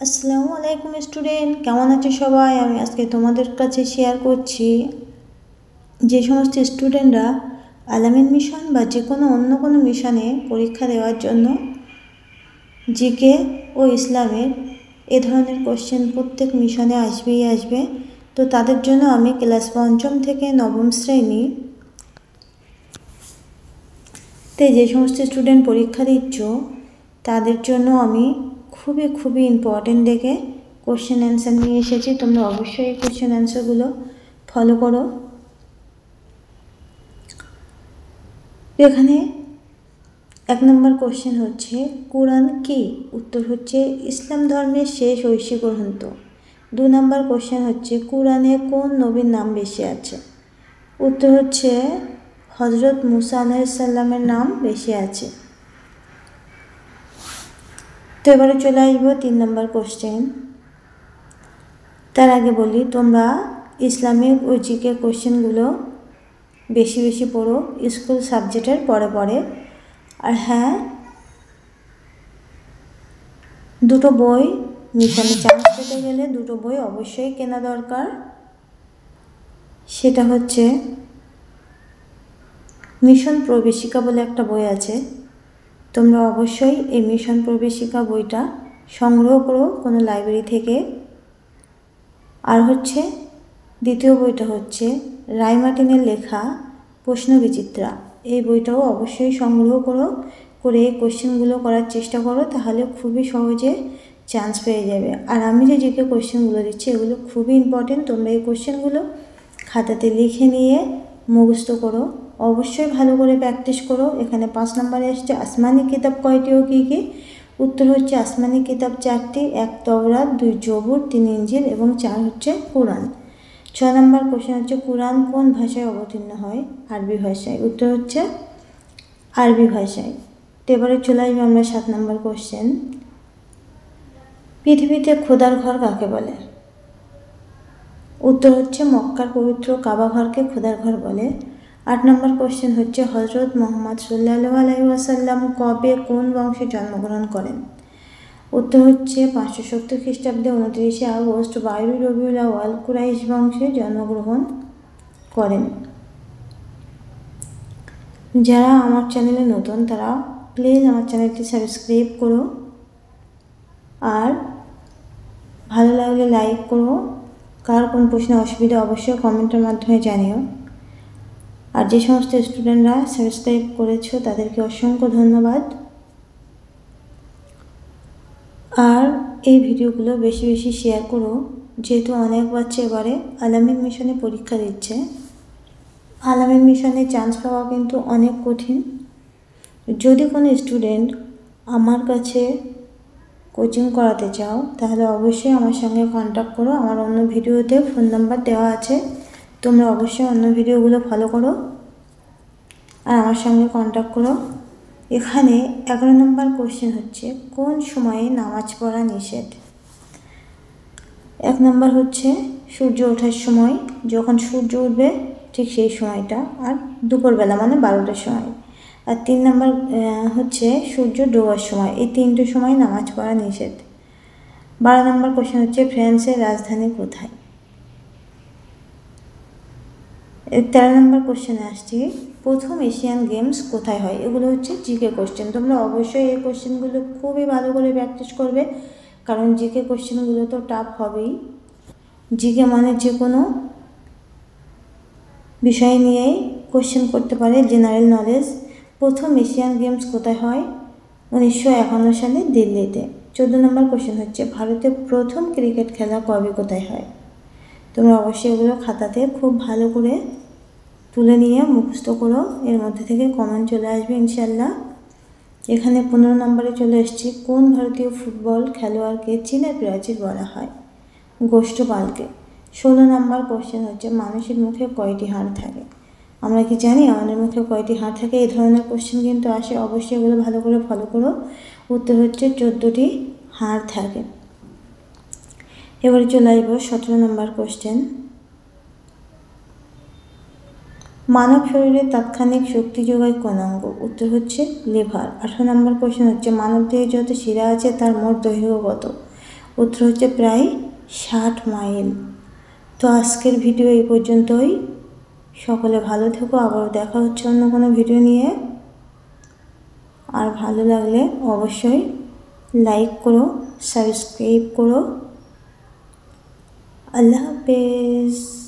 আসসালামু আলাইকুম স্টুডেন্ট, কেমন আছো সবাই? আমি আজকে তোমাদের কাছে শেয়ার করছি যে সমস্ত স্টুডেন্টরা আলামিন মিশন বা যে কোনো অন্য কোনো মিশনে পরীক্ষা দেওয়ার জন্য জিকে ও ইসলামের এ ধরনের কোশ্চেন প্রত্যেক মিশনে আসবে। তো তাদের জন্য আমি ক্লাস ৫ম থেকে ৯ম শ্রেণীতে যে সমস্ত স্টুডেন্ট পরীক্ষা দিচ্ছ তাদের জন্য আমি খুবই ইম্পর্টেন্ট দেখে কোশ্চেন অ্যান্সার নিয়ে এসেছি। তোমরা অবশ্যই এই কোশ্চেন অ্যান্সারগুলো ফলো করো। এখানে ১ নম্বর কোশ্চেন হচ্ছে কোরআন কি? উত্তর হচ্ছে ইসলাম ধর্মের শেষ ঐশী গ্রন্থ। ২ নম্বর কোশ্চেন হচ্ছে কোরআনে কোন নবীর নাম বেশি আছে? উত্তর হচ্ছে হযরত মুসা আলাইহিস সালামের নাম বেশি আছে। তো এবারে চলে আসবো ৩ নম্বর কোশ্চেন। তার আগে বলি তোমরা ইসলামিক ও জিকে কোশ্চেনগুলো বেশি পড়ো স্কুল সাবজেক্টের পরে। আর হ্যাঁ, দুটো বই মিশনে চান্স পেতে গেলে দুটো বই অবশ্যই কেনা দরকার। সেটা হচ্ছে মিশন প্রবেশিকা বলে একটা বই আছে, তোমরা অবশ্যই এই মিশন প্রবেশিকা বইটা সংগ্রহ করো কোনো লাইব্রেরি থেকে। আর হচ্ছে দ্বিতীয় বইটা হচ্ছে রায় মার্টিনের লেখা প্রশ্নবিচিত্রা, এই বইটাও অবশ্যই সংগ্রহ করে এই কোশ্চেনগুলো করার চেষ্টা করো, তাহলে খুবই সহজে চান্স পেয়ে যাবে। আর আমি যে জিকে কোশ্চেনগুলো দিচ্ছি এগুলো খুবই ইম্পর্টেন্ট, তোমরা এই কোশ্চেনগুলো খাতাতে লিখে নিয়ে মুখস্থ করো, অবশ্যই ভালো করে প্র্যাকটিস করো। এখানে ৫ নম্বরে আসছে আসমানি কিতাব কয়টি ও কী কী? উত্তর হচ্ছে আসমানি কিতাব ৪টি, ১ তাওরাত, ২ জবুর, ৩ ইনজিল এবং ৪ হচ্ছে কোরআন। ৬ নম্বর কোশ্চেন হচ্ছে কোরআন কোন ভাষায় অবতীর্ণ হয়? আরবি ভাষায়। উত্তর হচ্ছে আরবি ভাষায়। তো এবারে চলে আসবে আমরা ৭ নম্বর কোশ্চেন। পৃথিবীতে খোদার ঘর কাকে বলে? উত্তর হচ্ছে মক্কার পবিত্র কাবা ঘরকে খোদার ঘর বলে। ৮ নম্বর কোশ্চেন হচ্ছে হযরত মুহাম্মদ সাল্লাল্লাহু আলাইহি ওয়াসাল্লাম কবে কোন বংশে জন্মগ্রহণ করেন? উত্তর হচ্ছে ৫৭০ খ্রিস্টাব্দে ২৯শে আগস্ট ১২ই রবিউল আউয়াল কুরাইশ বংশে জন্মগ্রহণ করেন। যারা আমার চ্যানেলে নতুন তারা প্লিজ আমার চ্যানেলটি সাবস্ক্রাইব করো, আর ভালো লাগলে লাইক করো। কার কোন প্রশ্নে অসুবিধা অবশ্যই কমেন্টের মাধ্যমে জানিও। আর যে সমস্ত স্টুডেন্টরা সাবস্ক্রাইব করেছো তাদেরকে অসংখ্য ধন্যবাদ। আর এই ভিডিওগুলো বেশি শেয়ার করো, যেহেতু অনেক বাচ্চা এবারে আলামিন মিশনে পরীক্ষা দিচ্ছে। আলামিন মিশনে চান্স পাওয়া কিন্তু অনেক কঠিন। যদি কোনো স্টুডেন্ট আমার কাছে কোচিং করাতে চাও তাহলে অবশ্যই আমার সঙ্গে কন্ট্যাক্ট করো, আমার অন্য ভিডিওতে ফোন নাম্বার দেওয়া আছে, তোমরা অবশ্যই অন্য ভিডিওগুলো ফলো করো আর আমার সঙ্গে কন্ট্যাক্ট করো। এখানে ১১ নম্বর কোশ্চেন হচ্ছে কোন সময়ে নামাজ পড়া নিষেধ? ১ নম্বর হচ্ছে সূর্য ওঠার সময়, যখন সূর্য উঠবে ঠিক সেই সময়টা, আর দুপুরবেলা মানে ১২টার সময়। আর ৩ নম্বর হচ্ছে সূর্য ডোবার সময়, এই ৩টে সময় নামাজ পড়া নিষেধ। ১২ নম্বর কোশ্চেন হচ্ছে ফ্রান্সের রাজধানী কোথায়? ১৩ নম্বর কোশ্চেনে আসছি প্রথম এশিয়ান গেমস কোথায় হয়? এগুলো হচ্ছে জিকে কোশ্চেন, তোমরা অবশ্যই এই কোশ্চেনগুলো খুবই ভালো করে প্র্যাকটিস করবে, কারণ জিকে কোশ্চেনগুলো তো টাফ হবেই। জিকে মানে যে কোনো বিষয় নিয়েই কোশ্চেন করতে পারে, জেনারেল নলেজ। প্রথম এশিয়ান গেমস কোথায় হয়? ১৯৫১ সালে দিল্লিতে। ১৪ নম্বর কোশ্চেন হচ্ছে ভারতের প্রথম ক্রিকেট খেলা কবে কোথায় হয়? তোমরা অবশ্যই এগুলো খাতাতে খুব ভালো করে তুলে নিয়ে মুখস্থ করো, এর মধ্যে থেকে কমেন্ট চলে আসবে ইনশাল্লাহ। এখানে ১৫ নম্বরে চলে এসেছি কোন ভারতীয় ফুটবল খেলোয়াড়কে চীনের প্রাচীর বলা হয়? গোষ্ঠপালকে। ১৬ নম্বর কোশ্চেন হচ্ছে মানুষের মুখে কয়টি হাড় থাকে? আমরা কি জানি আমাদের মুখে কয়টি হাড় থাকে? এই ধরনের কোশ্চেন কিন্তু আসে, অবশ্যই এগুলো ভালো করে ফলো করো। উত্তর হচ্ছে ১৪টি হাড় থাকে। এবারে চলে আসবো ১৭ নম্বর কোশ্চেন। মানব শরীরে তাৎক্ষণিক শক্তি যোগায় কোন অঙ্গ? উত্তর হচ্ছে লিভার। ১৮ নম্বর কোশ্চেন হচ্ছে মানব দেহে যত শিরা আছে তার মোট দৈর্ঘ্য কত? উত্তর হচ্ছে প্রায় 60 মাইল। তো আজকের ভিডিও এই পর্যন্তই। সকলে ভালো থেকো, আবারও দেখা হচ্ছে অন্য কোনো ভিডিও নিয়ে। আর ভালো লাগলে অবশ্যই লাইক করো, সাবস্ক্রাইব করো। আল্লাহ হাফেজ।